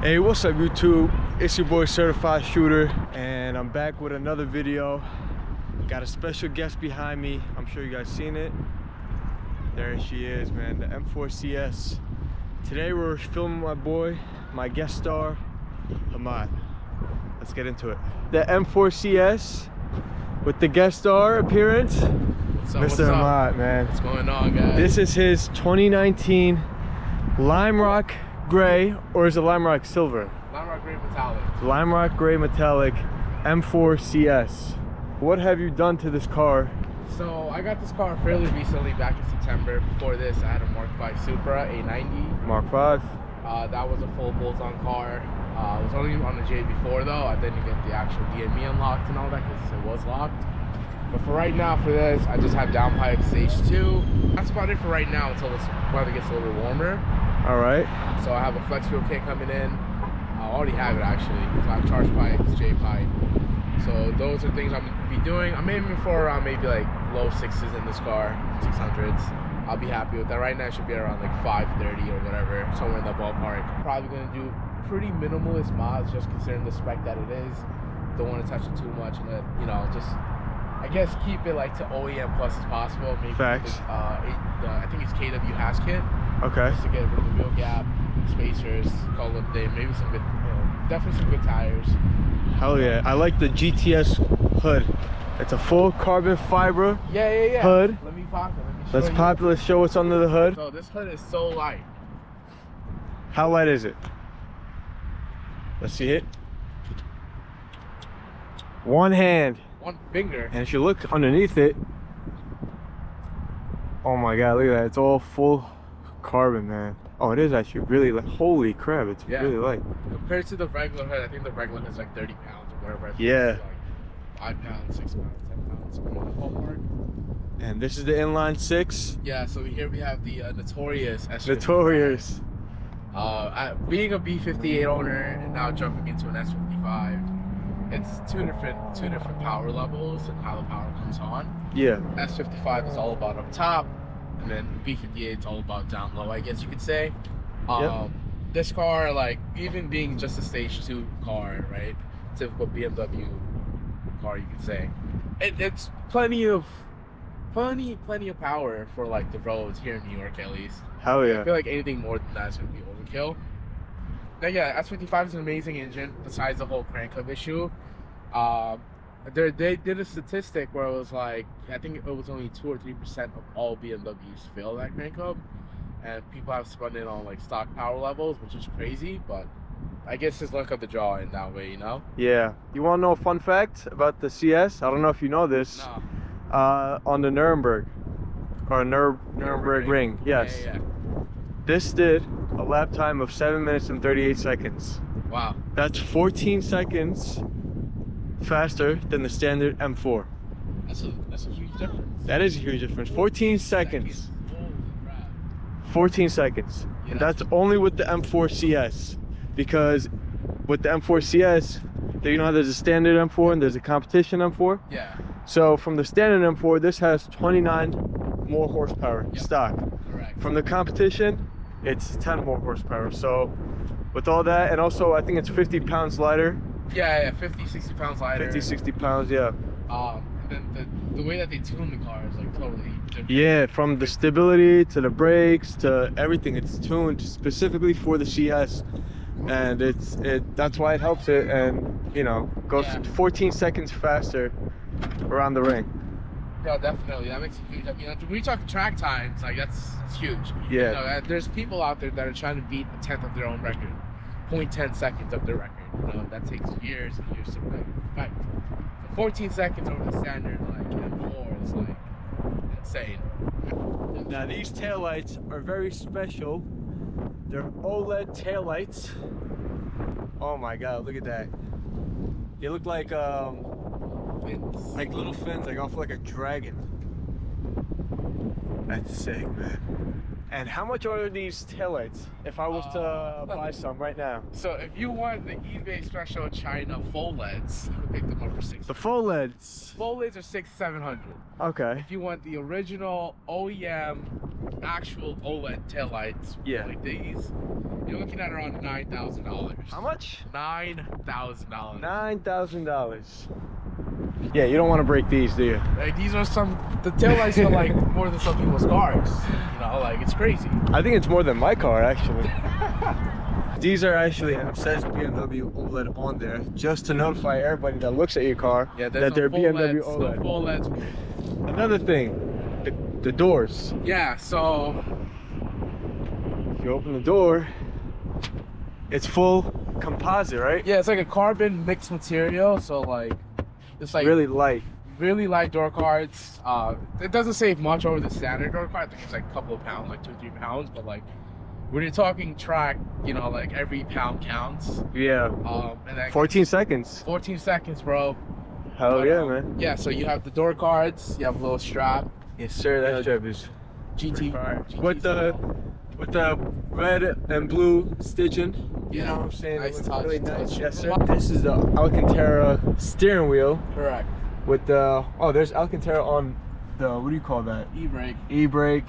Hey, what's up YouTube? It's your boy Certified Shooter, and I'm back with another video. Got a special guest behind me. I'm sure you guys seen it. There she is, man, the M4CS. Today we're filming my boy, my guest star, Hemant. Let's get into it. The M4CS with the guest star appearance, Mr. Hemant, man. What's going on, guys? This is his 2019 Lime Rock Gray, or is it Lime Rock Silver? Lime Rock Gray Metallic. Lime Rock Gray Metallic M4CS. What have you done to this car? So I got this car fairly recently, back in September. Before this, I had a Mark V Supra A90. Mark V. That was a full bolt-on car. I was only on the J before though. I didn't get the actual DME unlocked and all that because it was locked. But for right now, for this, I just have downpipe stage 2. That's about it for right now until this weather gets a little bit warmer. All right. So I have a flex fuel kit coming in. I already have it actually. So I have charge pipes, J pipe. So those are things I'm gonna be doing. I'm aiming for around maybe like low 6s in this car, 600s. I'll be happy with that. Right now it should be around like 530 or whatever, somewhere in that ballpark. Probably gonna do pretty minimalist mods, just considering the spec that it is. Don't want to touch it too much, and let, you know, just I guess keep it like to OEM plus as possible. Maybe Facts. I think it's KW has kit. Okay. Just to get rid of the wheel gap, spacers, call it a day. Maybe some good, definitely some good tires. Hell yeah. I like the GTS hood. It's a full carbon fiber hood. Let me pop it. Let's pop it. Let's show what's under the hood. So this hood is so light. How light is it? Let's see it. One hand. One finger. And if you look underneath it, oh my god, look at that. It's all full carbon, man. Oh, it is actually really like, holy crap, it's really light. Compared to the regular hood, I think the regular hood is like 30 pounds or whatever. Yeah. Like 5 pounds, 6 pounds, 10 pounds, something in the ballpark. And this is the inline 6. Yeah, so here we have the notorious S55. Notorious. Being a B58 owner and now jumping into an S55, it's two different power levels and how the power comes on. Yeah. S55 is all about up top, and then B58 is all about down low, I guess you could say. This car, like, even being just a stage 2 car, right? Typical BMW car, you could say. It's plenty of power for like the roads here in New York, at least. Hell yeah. I feel like anything more than that is gonna be overkill. Now, yeah, S55 is an amazing engine. Besides the whole crank hub issue, they did a statistic where it was like, I think it was only 2 or 3% of all BMWs fail that crank hub, and people have spun it on like stock power levels, which is crazy. But I guess it's luck of the draw in that way, you know. Yeah. You want to know a fun fact about the CS? I don't know if you know this. No. On the Nuremberg, or Nuremberg Ring, yes. Yeah. This did a lap time of 7 minutes and 38 seconds. Wow. That's 14 seconds faster than the standard M4. That's a huge difference. That is a huge difference. 14 seconds. Holy crap. 14 seconds. Yeah, And that's only with the M4CS. Because with the M4CS, you know how there's a standard M4 and there's a competition M4? Yeah. So from the standard M4, this has 29 more horsepower stock. Correct. From the competition, it's 10 more horsepower. So with all that, and also I think it's 50 pounds lighter. Yeah, 50, 60 pounds lighter. 50, 60 pounds, yeah. Then the way that they tune the car is like totally different. Yeah, from the stability to the brakes to everything, it's tuned specifically for the CS. And that's why it helps it, and you know, goes 14 seconds faster around the ring. Yeah, definitely. That makes a huge. I mean, when we talk track times, like that's huge. Yeah. You know, there's people out there that are trying to beat a tenth of their own record, 0.10 seconds of their record. You know, that takes years and years to perfect. 14 seconds over the standard like M4 is like insane. Now these taillights are very special. They're OLED taillights. Oh my god, look at that. They look like Fins. like little fins, like off like a dragon. That's sick, man. And how much are these taillights if I was to buy some right now? So if you want the eBay special China full LEDs, you can pick them up for $600. The full LEDs. Full LEDs are $600-700. Okay. If you want the original OEM actual OLED taillights, like these, You're looking at around $9,000. How much? $9,000. $9,000. Yeah, you don't want to break these, do you? Like these are the taillights are like more than some people's cars. You know, like it's crazy. I think it's more than my car, actually. These are actually, it says BMW OLED on there, just to notify everybody that looks at your car that they're BMW OLED. Full LEDs. Another thing, the doors. Yeah, so if you open the door, it's full composite, right? yeah, it's like a carbon mixed material. So like, it's like Really light. really light door cards. It doesn't save much over the standard door card. I think it's like a couple of pounds, like 2 or 3 pounds. But like when you're talking track, you know, like every pound counts. Yeah. And then 14 seconds. 14 seconds, bro. Hell But, yeah, man. Yeah, so you have the door cards. You have a little strap. Yes, sir. That strap is GT. with the red and blue stitching. You know what I'm saying? Nice It looks touch. really nice. Touch. Yes, sir. This is the Alcantara steering wheel Correct. with the there's Alcantara on the, what do you call that? E-brake. E-brake.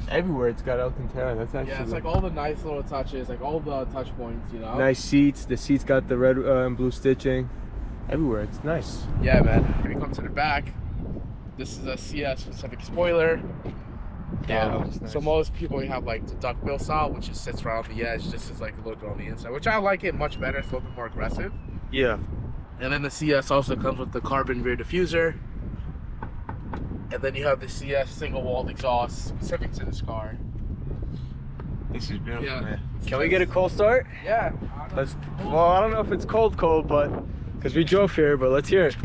Everywhere it's got Alcantara. That's actually Yeah, it's like all the nice little touches, like all the touch points, you know. nice seats. The seats got the red and blue stitching. Everywhere, it's nice. Yeah, man. When you come to the back, this is a CS specific spoiler. Yeah, that's nice. So most people have like the duckbill style, which just sits right on the edge, just as like a little bit on the inside, which I like it much better. It's a little bit more aggressive. Yeah. And then the CS also comes with the carbon rear diffuser. And then you have the CS single walled exhaust specific to this car. This is beautiful, Yeah. man. Can we get a cold start? Yeah. Well, I don't know if it's cold, but because we drove here, but let's hear it.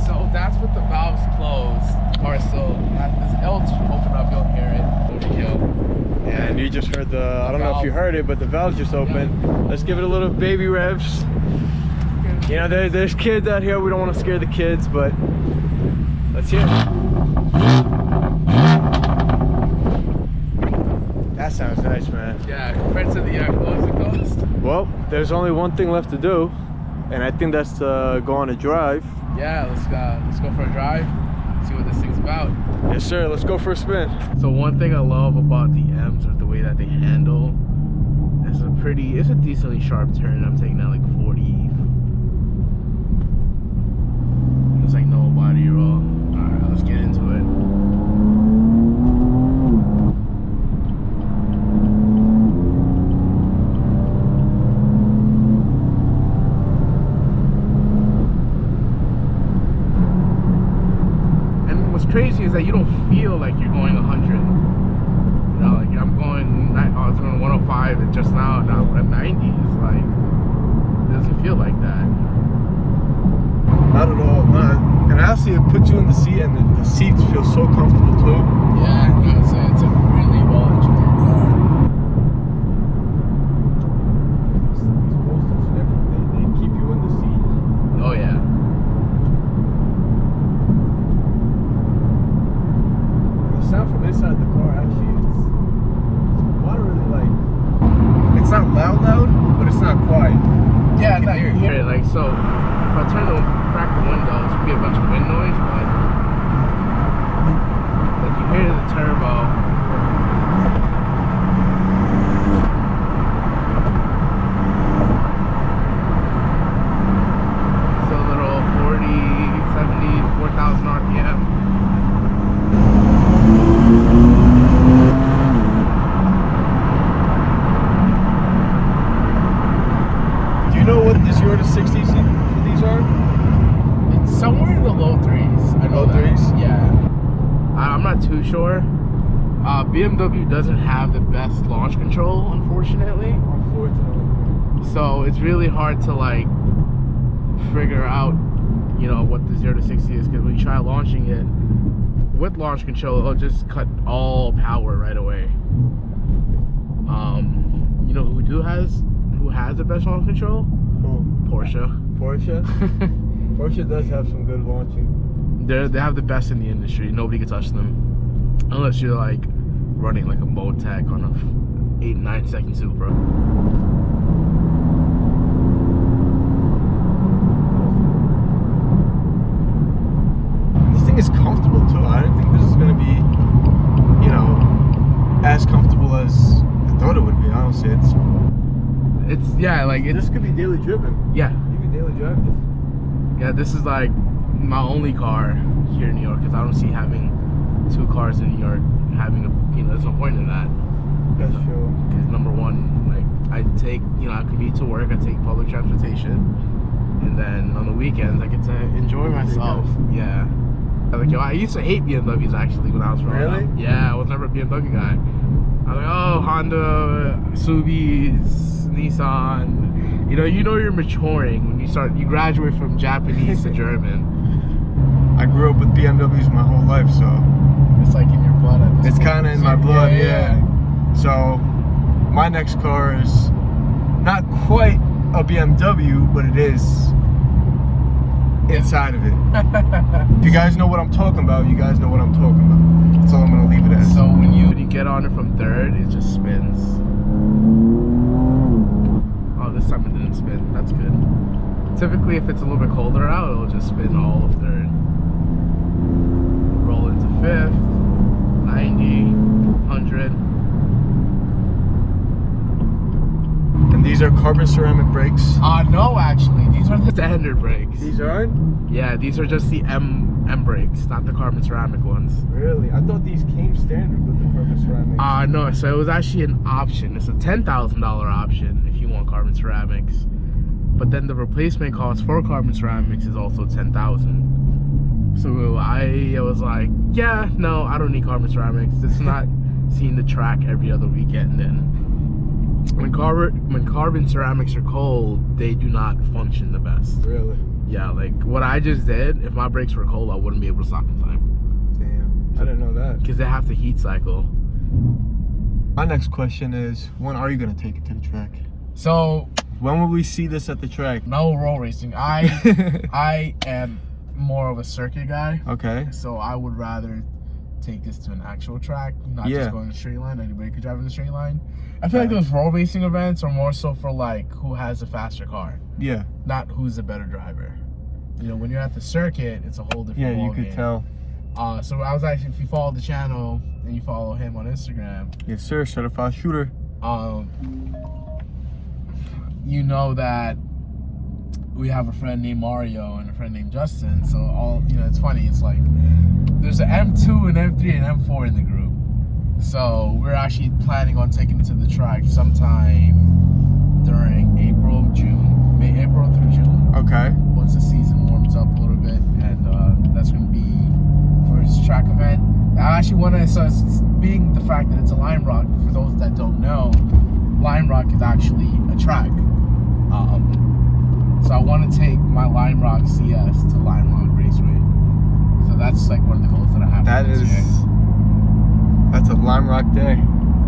So that's with the valves closed. Or so this L open up, you'll hear it. Overkill. And you just heard I don't know if you heard it, but the valve just opened. Let's give it a little baby revs. You know, there's kids out here. We don't want to scare the kids, but let's hear it. That sounds nice, man. Yeah, compared to the closed exhaust. Well, there's only one thing left to do, and I think that's to go on a drive. Yeah, let's go for a drive. See what this thing's about. Yes, sir. Let's go for a spin. So one thing I love about the M's are the way that they handle. It's a decently sharp turn. I'm taking that like 40. It's like no body roll. Alright, let's get into it. And what's crazy is that you don't feel like you're going 100. You know, like I was going 105 and just now at 90. It's like, it doesn't feel like that. Not at all. And actually, it puts you in the seat, and the seats feel so comfortable too. Yeah, no, it's a really well engineered car. These posters and everything, they keep you in the seat. Oh yeah. And the sound from inside the car actually it's not really like, it's not loud, but it's not quiet. Yeah, no, you hear it. Like, so if I crack the windows, you get a bunch of wind noise, but like you hear the turbo. So a little 40, 70, 4,000 RPM. Do you know what the 0 to 60 for these are? It's somewhere in the low threes. I know Low that. threes? Yeah. I'm not too sure. BMW doesn't have the best launch control, unfortunately. Unfortunately. So it's really hard to like figure out, you know, what the 0 to 60 is, because when you try launching it with launch control, it'll just cut all power right away. You know who has the best launch control? Porsche. Porsche? Porsche does have some good launching. They have the best in the industry. Nobody can touch them, unless you're like running like a Motec on a 8-9 second Supra. think it's comfortable too. I didn't think this is gonna be, you know, as comfortable as I thought it would be. Honestly, It's yeah, like this could be daily driven. Yeah, You could daily drive this. yeah. This is like my only car here in New York because I don't see having 2 cars in New York having a, you know, there's no point in that. That's true. Because number one, like I take, you know, I commute to work, I take public transportation, and then on the weekends I get to enjoy myself. Yeah. Like, yo, I used to hate BMWs actually when I was growing up. Really? Yeah, I was never a BMW guy. I was like, oh, Honda, Subies, Nissan. You know you're maturing when you graduate from Japanese to German. I grew up with BMWs my whole life, so It's like in your blood at this it's point. kind of in my blood. Yeah. So my next car is not quite a BMW, but it is inside of it. If you guys know what I'm talking about, you guys know what I'm talking about. That's all I'm gonna leave it as. So when you get on it from third, it just spins. Oh, this time it didn't spin. That's good. Typically, if it's a little bit colder out, it'll just spin all of third. Roll into fifth, 90, 100. And these are carbon ceramic brakes. No, actually, these are the standard brakes. These aren't? Yeah, these are just the M brakes, not the carbon ceramic ones. Really? I thought these came standard with the carbon ceramics. No, so it was actually an option. It's a $10,000 option if you want carbon ceramics. But then the replacement cost for carbon ceramics is also $10,000. So I was like, yeah, no, I don't need carbon ceramics. This is not seeing the track every other weekend. And when carbon ceramics are cold, they do not function the best. Really? Yeah, like what I just did, if my brakes were cold, I wouldn't be able to stop in time. Damn. I didn't know that. Because they have to heat cycle. My next question is, when are you gonna take it to the track? So when will we see this at the track? no roll racing. I am more of a circuit guy. Okay. So I would rather take this to an actual track, not Yeah. just going in a straight line. Anybody could drive in a straight line. I feel like those roll racing events are more so for like who has a faster car, Yeah. not who's a better driver. You know, when you're at the circuit, it's a whole different Yeah, you ballgame. could tell. So I was actually, if you follow the channel and you follow him on Instagram, Yes, sir. Certified shooter. you know that we have a friend named Mario and a friend named Justin. So it's funny. It's like there's an M2, an M3, and M4 in the group. So we're actually planning on taking it to the track sometime during April through June. Okay. Once the season warms up a little bit, and that's going to be for his track event. I actually want to, so it's being the fact that it's a Lime Rock, for those that don't know, Lime Rock is actually a track. So I want to take my Lime Rock CS to Lime Rock Raceway. So that's like one of the goals that I have. That's a Lime Rock day.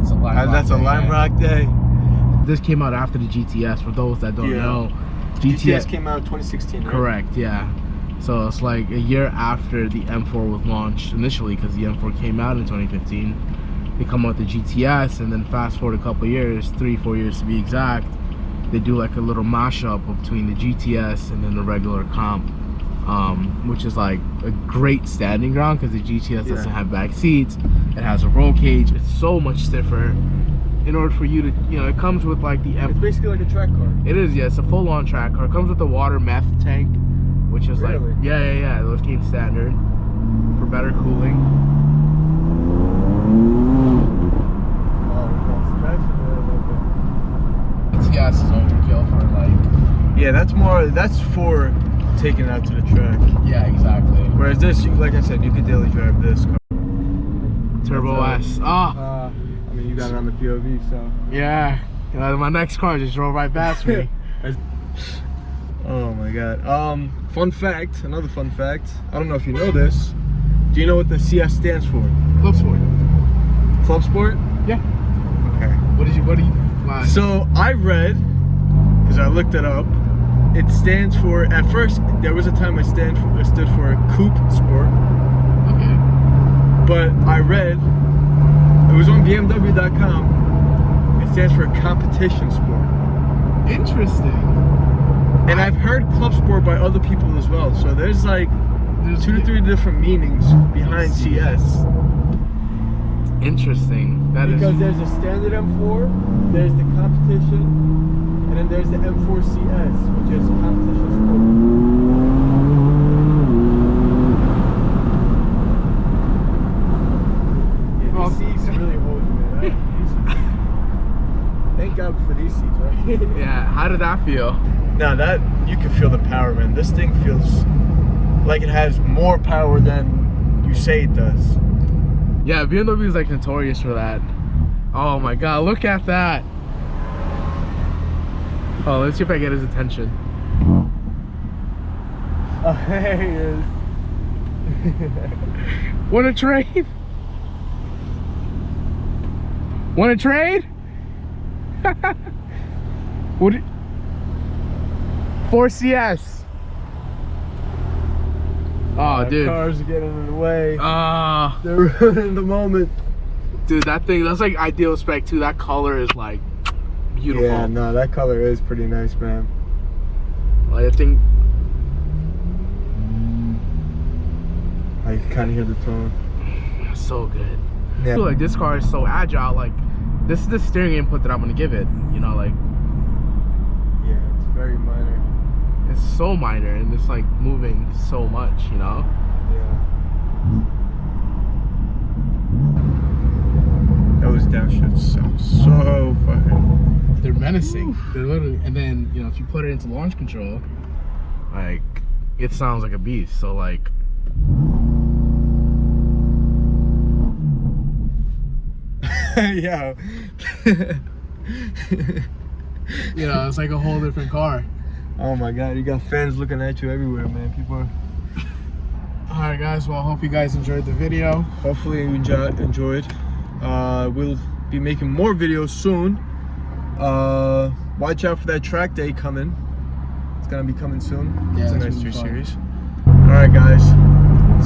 It's a Lime Rock That's a day, Lime yeah. Rock day. This came out after the GTS. For those that don't know, GTS came out in 2016, right? Correct, yeah. So it's like a year after the M4 was launched initially, because the M4 came out in 2015. They come out with the GTS, and then fast forward a couple years, 3-4 years to be exact, they do like a little mashup between the GTS and then the regular comp, which is like a great standing ground because the GTS doesn't have back seats. It has a roll cage. It's so much stiffer. In order for you to, it comes with like the It's basically like a track car. It is, yeah. It's a full-on track car. It comes with the water meth tank, which is Really? like, yeah. Those came standard for better cooling. GTS is overkill for like. Yeah, that's for taking it out to the track. Yeah, exactly. Whereas this, like I said, you could daily drive this car. Turbo S. I mean, you got it on the POV, so. Yeah. My next car just drove right past me. Oh my god. Fun fact, another fun fact. I don't know if you know this. Do you know what the CS stands for? Club Sport. Club Sport? Yeah. Okay. What do you? Why? So I read, because I looked it up, it stands for, at first, there was a time it stood for Coupe Sport. Okay. But I read, it was on BMW.com, it stands for Competition Sport. Interesting. And I've heard Club Sport by other people as well. So there's like there's 2 to 3 different meanings behind CS. Interesting. That Because is. there's a standard M4, there's the competition, and then there's the M4CS, which is competition sport. Yeah, Well, these seats really hold you, man. Thank God for these seats, right? Yeah. How did that feel? Now that you can feel the power, man. This thing feels like it has more power than you say it does. Yeah, BMW is like notorious for that. Oh my God, look at that. Oh, let's see if I get his attention. Oh, there he is. Want to trade? Want to trade? What? 4CS. Oh, dude. Cars are getting in the way. Ah, They're ruining the moment. dude, that thing, that's like ideal spec too. That color is like beautiful. Yeah, no, that color is pretty nice, man. Like, I think. I can kind of hear the tone. So good. I Yeah. feel like this car is so agile. Like, this is the steering input that I'm gonna give it. You know, like, Yeah, it's very minor. it's so minor and it's like moving so much. You know. Yeah. Those downshifts sound so fucking. They're menacing. They're literally, and then you know, if you put it into launch control, like, it sounds like a beast. So like. Yeah. You know, it's like a whole different car. Oh my God, you got fans looking at you everywhere, man. People are. Alright guys, well I hope you guys enjoyed the video. Hopefully you enjoyed. We'll be making more videos soon. Watch out for that track day coming. It's gonna be coming soon. Yeah, it's a it's nice gonna be 3 fun. series. Alright guys,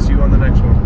see you on the next one.